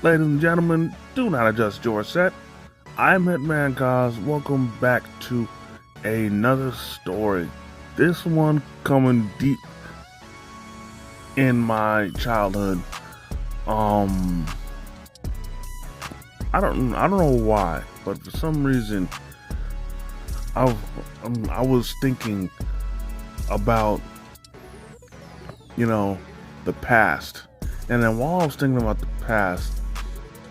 Ladies and gentlemen, do not adjust your set. I'm Hitman Cos. Welcome back to another story. This one coming deep in my childhood. I don't know why, but for some reason, I was thinking about the past, and then while I was thinking about the past,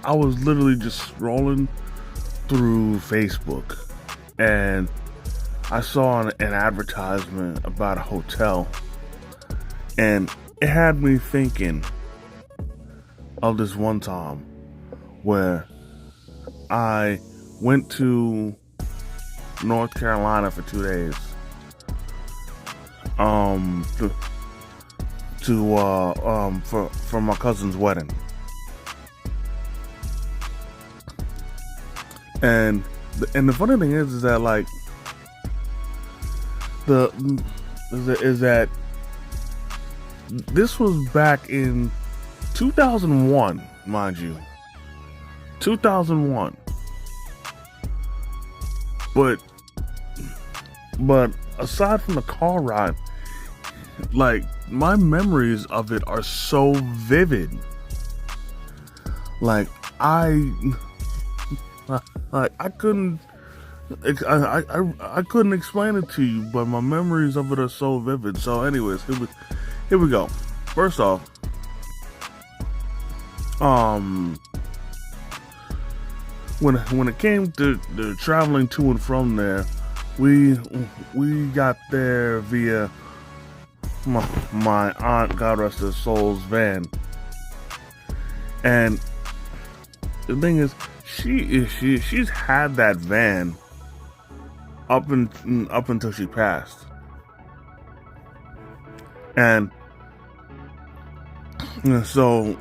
I was literally just scrolling through Facebook, and I saw an advertisement about a hotel, and it had me thinking of this one time where I went to North Carolina for 2 days, for my cousin's wedding. And the funny thing is that like is that this was back in 2001, mind you, 2001. But aside from the car ride, like my memories of it are so vivid. Like I couldn't I couldn't explain it to you, but my memories of it are so vivid. So anyways, here we go. First off, when it came to traveling to and from there, we got there via my aunt, God rest her soul's van. And the thing is, she's had that van up until she passed. And so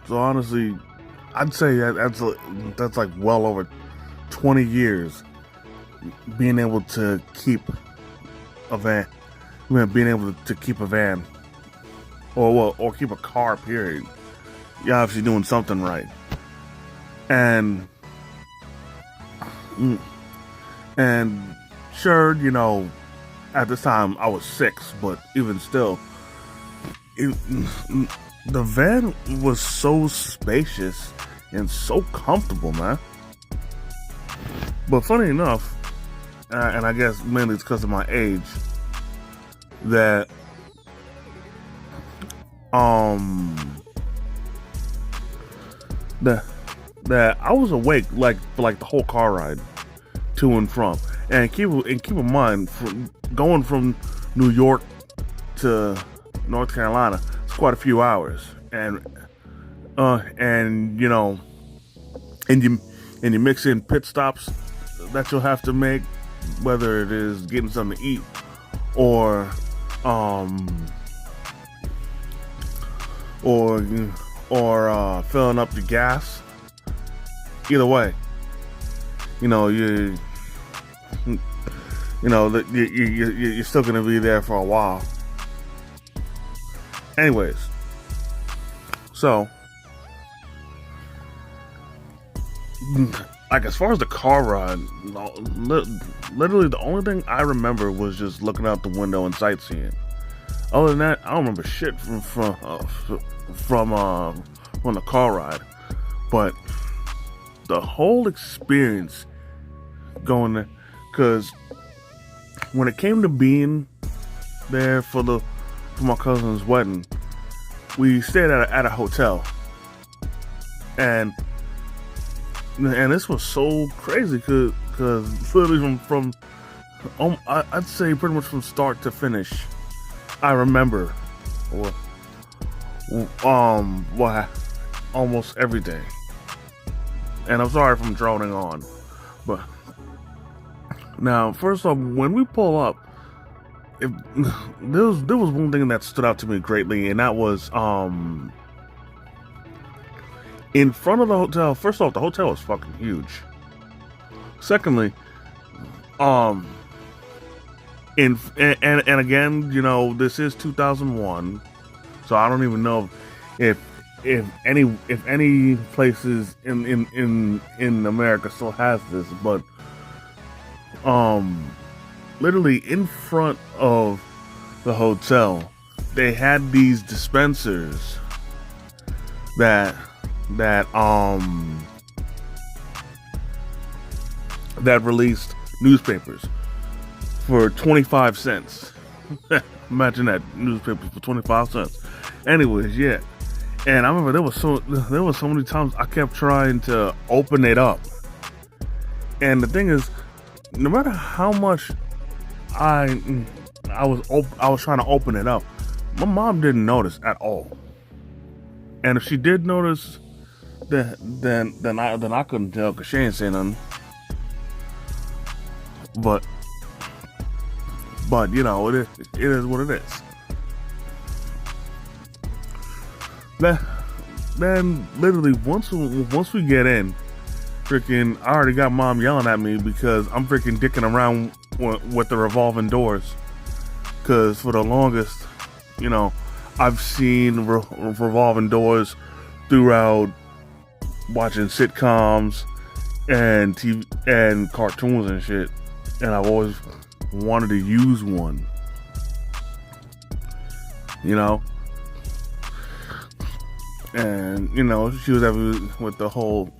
honestly, I'd say that's like well over 20 years being able to keep a van, being able to keep a van, or keep a car. Period. You're obviously doing something right. And sure, at this time I was 6, but even still, the van was so spacious and so comfortable, man. But funny enough, and I guess mainly it's because of my age, that that I was awake for the whole car ride to and from. And keep in mind, going from New York to North Carolina, it's quite a few hours, and you mix in pit stops that you'll have to make, whether it is getting something to eat or filling up the gas. Either way, you're still gonna be there for a while. Anyways, so like as far as the car ride, literally the only thing I remember was just looking out the window and sightseeing. Other than that, I don't remember shit from the car ride. But the whole experience going there, because when it came to being there for my cousin's wedding, we stayed at a hotel, and this was so crazy because literally from I'd say pretty much from start to finish, I remember almost everything. And I'm sorry if I'm droning on, but now first off, when we pull up, there was one thing that stood out to me greatly, and that was in front of the hotel. First off, the hotel was fucking huge. Secondly, and again, this is 2001, so I don't even know if if any places in America still has this, but literally in front of the hotel, they had these dispensers that that that released newspapers for 25 cents. Imagine that, newspapers for 25 cents. Anyways, yeah. And I remember there was so many times I kept trying to open it up. And the thing is, no matter how much I was trying to open it up, my mom didn't notice at all. And if she did notice, then I couldn't tell because she ain't saying nothing. But you know, it is what it is. Then literally once we get in, freaking, I already got mom yelling at me because I'm freaking dicking around with the revolving doors. Because for the longest, you know, I've seen revolving doors throughout watching sitcoms and TV and cartoons and shit, and I've always wanted to use one. You know. And, you know, she was happy with the whole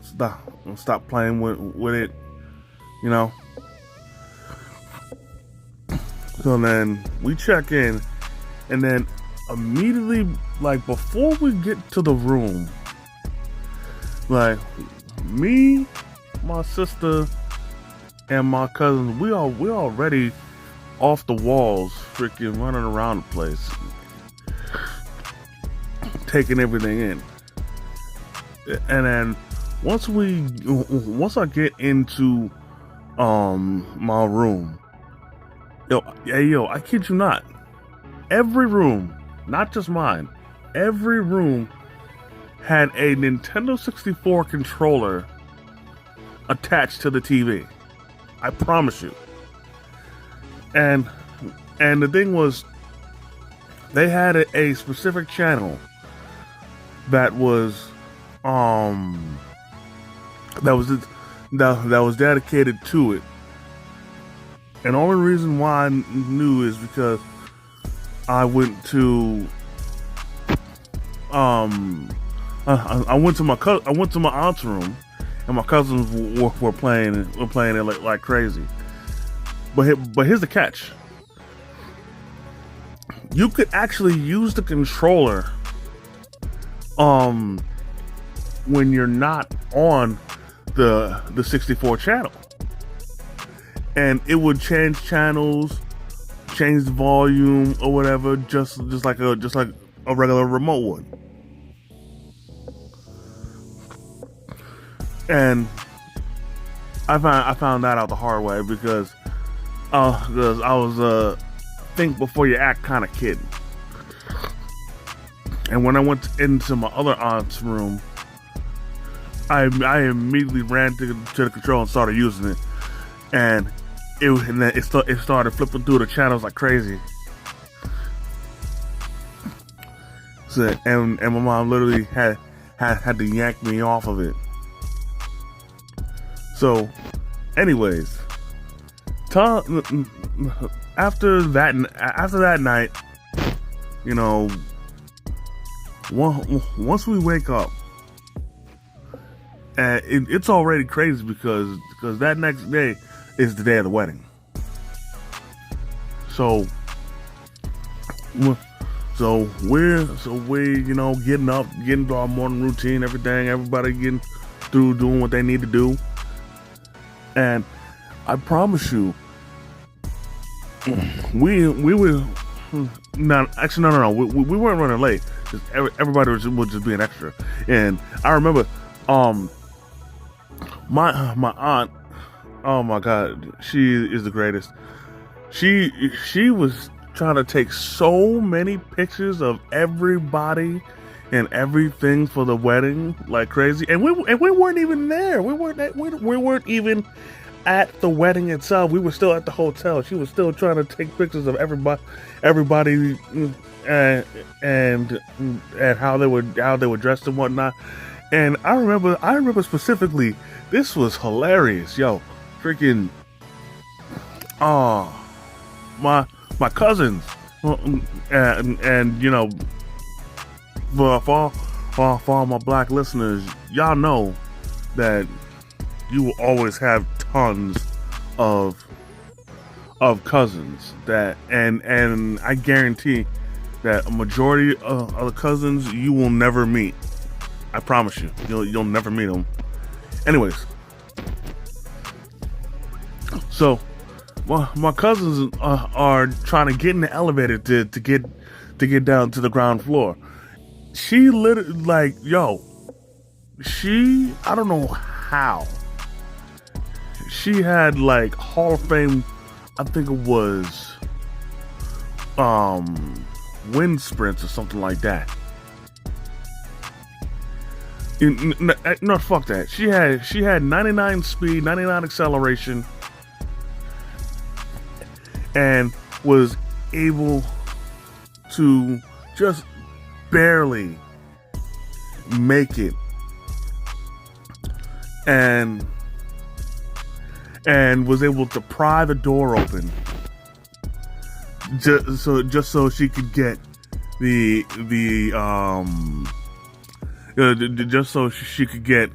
stop playing with it, you know. So then we check in, and then immediately, like, before we get to the room, like, me, my sister, and my cousins, we already off the walls, freaking running around the place, taking everything in. And then once I get into my room, yo, I kid you not, every room, not just mine, every room had a Nintendo 64 controller attached to the TV. I promise you. And the thing was, they had a specific channel that was dedicated to it. And the only reason why I knew is because I went to I went to my aunt's room, and my cousins were playing it like crazy. But here's the catch: you could actually use the controller when you're not on the 64 channel, and it would change channels, change the volume or whatever, just like a regular remote would. And I found that out the hard way because I was think before you act kind of kid. And when I went into my other aunt's room, I immediately ran to the control and started using it, and it started flipping through the channels like crazy. So and my mom literally had to yank me off of it. So, anyways, after that night, you know, once we wake up, it's already crazy because that next day is the day of the wedding. So we're you know, getting up, getting to our morning routine, everything, everybody getting through doing what they need to do. And I promise you, we were no, we weren't running late. Just everybody was just being extra. And I remember, my aunt, oh my God, she is the greatest. She was trying to take so many pictures of everybody and everything for the wedding like crazy, and we weren't even there. We weren't even at the wedding itself. We were still at the hotel. She was still trying to take pictures of everybody, and how they were dressed and whatnot. And I remember specifically, this was hilarious, yo. Freaking, my cousins, and you know, for all my black listeners, y'all know that you will always have tons of cousins that, and I guarantee that a majority of the cousins you will never meet. I promise you, you'll never meet them. Anyways, so my cousins are trying to get in the elevator to get down to the ground floor. She literally, like, yo, I don't know how. She had like Hall of Fame, I think it was wind sprints or something like that. No, fuck that. She had 99 speed, 99 acceleration, and was able to just barely make it, and was able to pry the door open just so she could get just so she could get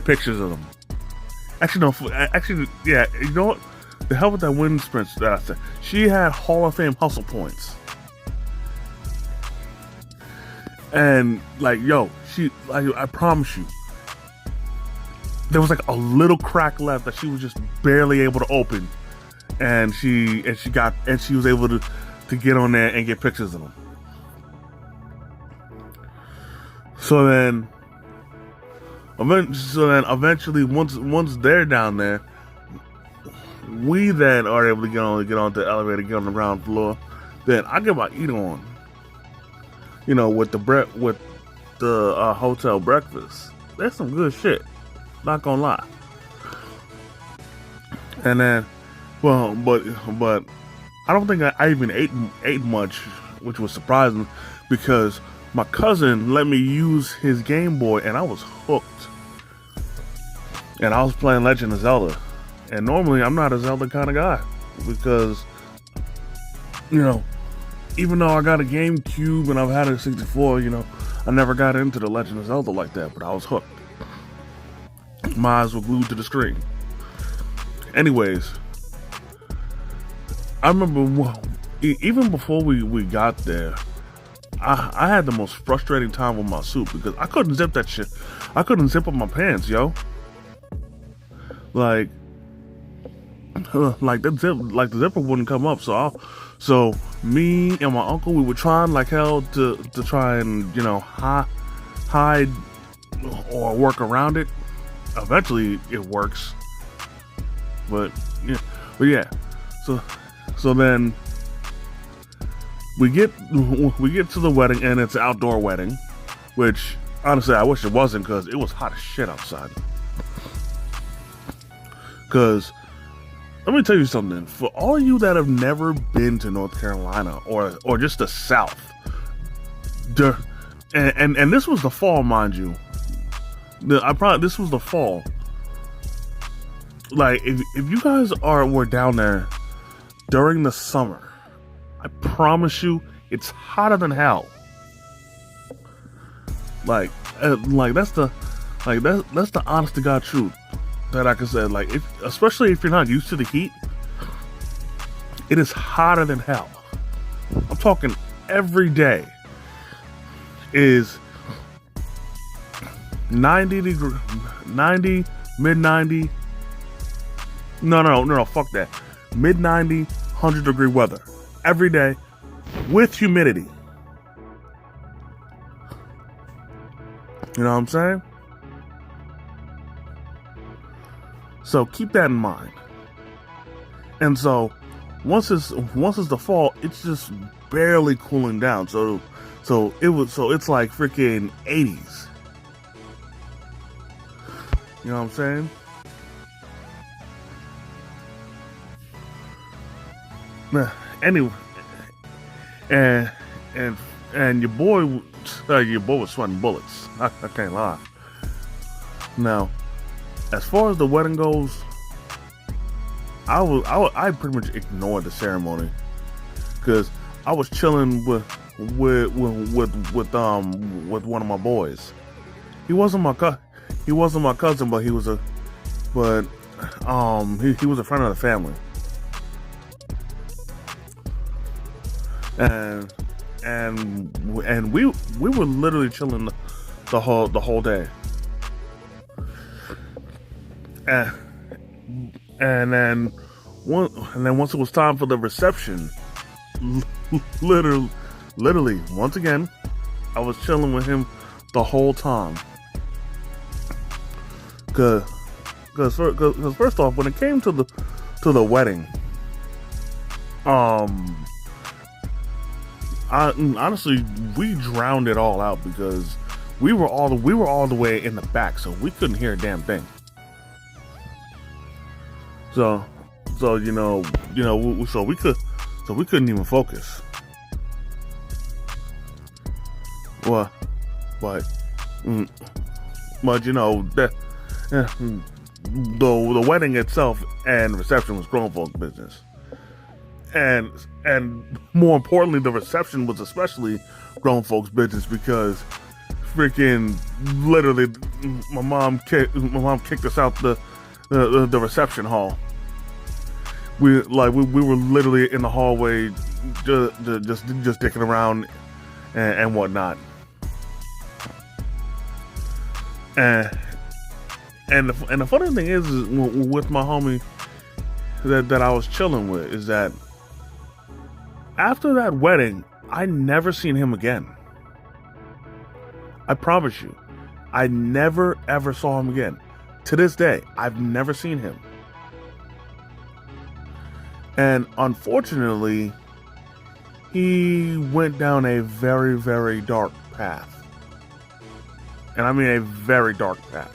pictures of them. Actually, yeah, you know what? The hell with that wind sprints that I said. She had Hall of Fame hustle points. And like, yo, I promise you, there was like a little crack left that she was just barely able to open, and she was able to get on there and get pictures of them. So then eventually, once they're down there, we then are able to get on the elevator, get on the ground floor. Then I get my eat on, you know, with the hotel breakfast. That's some good shit, not gonna lie. And then, well, but I don't think I even ate much, which was surprising because my cousin let me use his Game Boy and I was hooked. And I was playing Legend of Zelda. And normally I'm not a Zelda kind of guy because, you know, even though I got a GameCube and I've had a 64, you know, I never got into the Legend of Zelda like that, but I was hooked. My eyes were glued to the screen. Anyways, I remember even before we got there, I had the most frustrating time with my suit because I couldn't zip that shit. I couldn't zip up my pants, yo. Like the zipper wouldn't come up. So me and my uncle, we were trying like hell to try and, you know, hide or work around it. Eventually it works, but yeah. So then we get to the wedding, and it's an outdoor wedding, which honestly I wish it wasn't because it was hot as shit outside. Because let me tell you something, for all of you that have never been to North Carolina or just the South, and this was the fall, mind you. This was the fall. Like, if you guys were down there during the summer, I promise you, it's hotter than hell. Like that's the honest to God truth that I can say. Like, especially if you're not used to the heat, it is hotter than hell. I'm talking every day is 90 degree, 90, mid 90. No, fuck that. Mid 90, 100 degree weather every day with humidity. You know what I'm saying? So keep that in mind. And so once it's the fall, it's just barely cooling down. So So it's like freaking 80s. You know what I'm saying? Anyway, and and your boy was sweating bullets. I can't lie. Now, as far as the wedding goes, I pretty much ignored the ceremony because I was chilling with one of my boys. He wasn't my cousin, but he was a friend of the family. And we were literally chilling the whole day. And then once it was time for the reception, literally once again, I was chilling with him the whole time. Cause first off, when it came to the wedding, honestly, we drowned it all out because we were all the way in the back, so we couldn't hear a damn thing. So we couldn't even focus. Well, but the wedding itself and the reception was grown folk business, and more importantly, the reception was especially grown folks business because freaking literally my mom kicked us out the reception hall. We were literally in the hallway just dicking around and whatnot. And the funny thing is with my homie that I was chilling with is that after that wedding, I never seen him again. I promise you, I never ever saw him again. To this day, I've never seen him. And unfortunately, he went down a very, very dark path. And I mean a very dark path.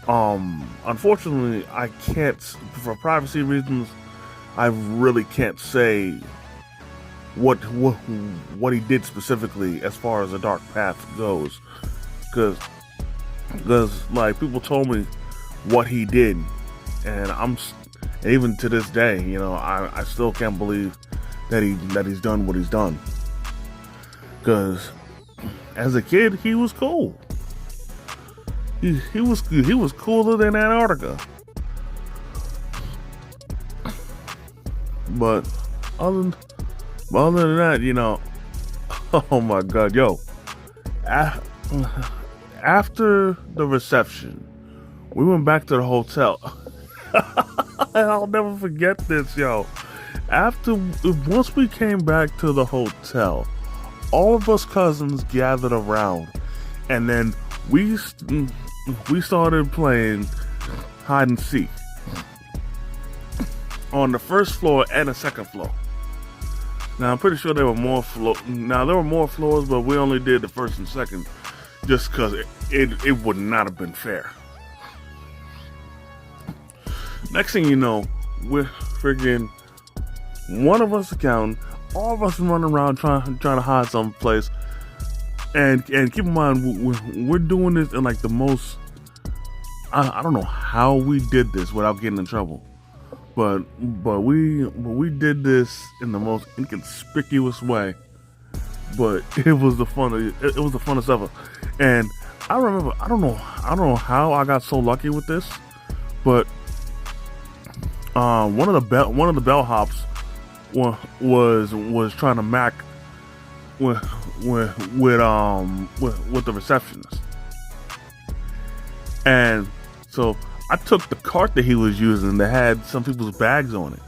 Unfortunately, I can't, for privacy reasons, I really can't say what he did specifically as far as the dark path goes. Because like people told me what he did, and even to this day, I still can't believe that he's done what he's done. Because as a kid, he was cool. He was cooler than Antarctica. But other than that, oh my God, yo. After the reception, we went back to the hotel. I'll never forget this, yo. Once we came back to the hotel, all of us cousins gathered around, and then we started playing hide and seek on the first floor and the second floor. Now I'm pretty sure there were more floors, but we only did the first and second just because it would not have been fair. Next thing you know, we're freaking one of us accounting, all of us running around trying to hide someplace. And keep in mind, we're doing this in like the most, I don't know how we did this without getting in trouble, but we did this in the most inconspicuous way. But it was the funnest ever. And I remember, I don't know how I got so lucky with this, but one of the bellhops was trying to mac with the receptionist, and so I took the cart that he was using that had some people's bags on it,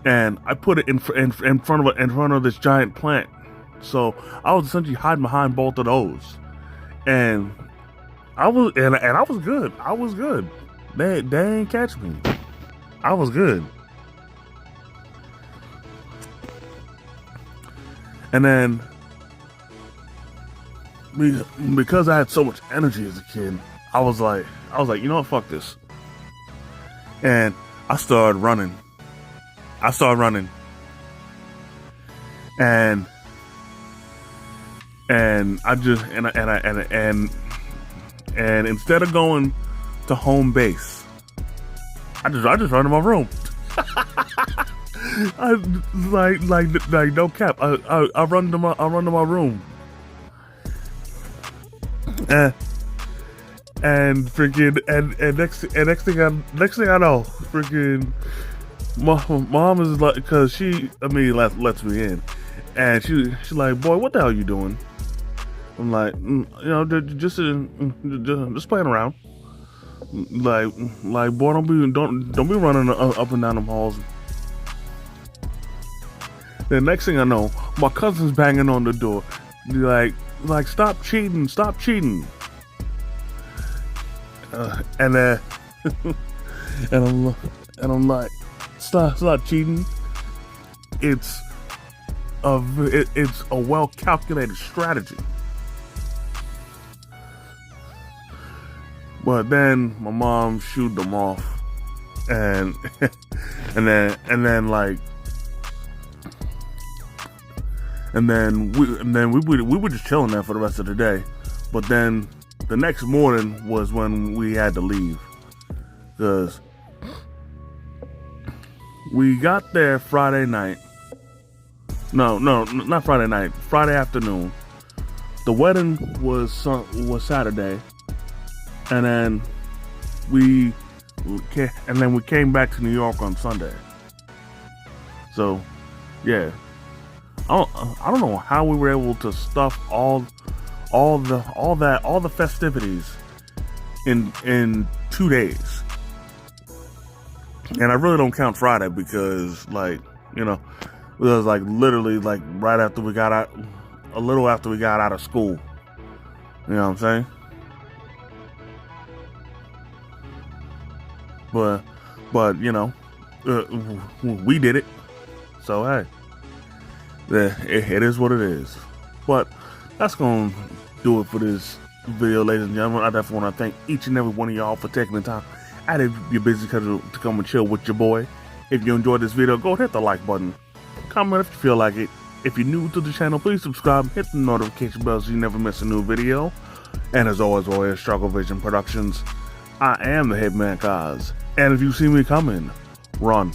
and I put it in front of this giant plant. So I was essentially hiding behind both of those, and I was good. I was good. They ain't catch me. I was good. And then because I had so much energy as a kid, I was like, you know what, fuck this. And I started running. And I just and instead of going to home base, I just run to my room. I like no cap. I run to my room. And freaking and next thing I know, freaking mom is like, cause she lets me in, and she's like, boy, what the hell are you doing? I'm like, just playing around. Like boy, don't be running up and down them halls. The next thing I know, my cousin's banging on the door, like stop cheating. And then and I'm like, stop cheating. It's a well calculated strategy. But then my mom shooed them off, and then we were just chilling there for the rest of the day. But then the next morning was when we had to leave, because we got there Friday night. No, not Friday night. Friday afternoon. The wedding was Saturday, and then we came back to New York on Sunday. So, yeah, I don't know how we were able to stuff all the festivities in 2 days. And I really don't count Friday because, it was like literally like right after we got out, a little after we got out of school. You know what I'm saying? But we did it. So hey, it is what it is. But that's gonna do it for this video, ladies and gentlemen. I definitely want to thank each and every one of y'all for taking the time out of your busy schedule to come and chill with your boy. If you enjoyed this video, go hit the like button. Comment if you feel like it. If you're new to the channel, please subscribe, hit the notification bell so you never miss a new video. And as always, Struggle Vision Productions, I am the Hitman Kaz. And if you see me coming, run.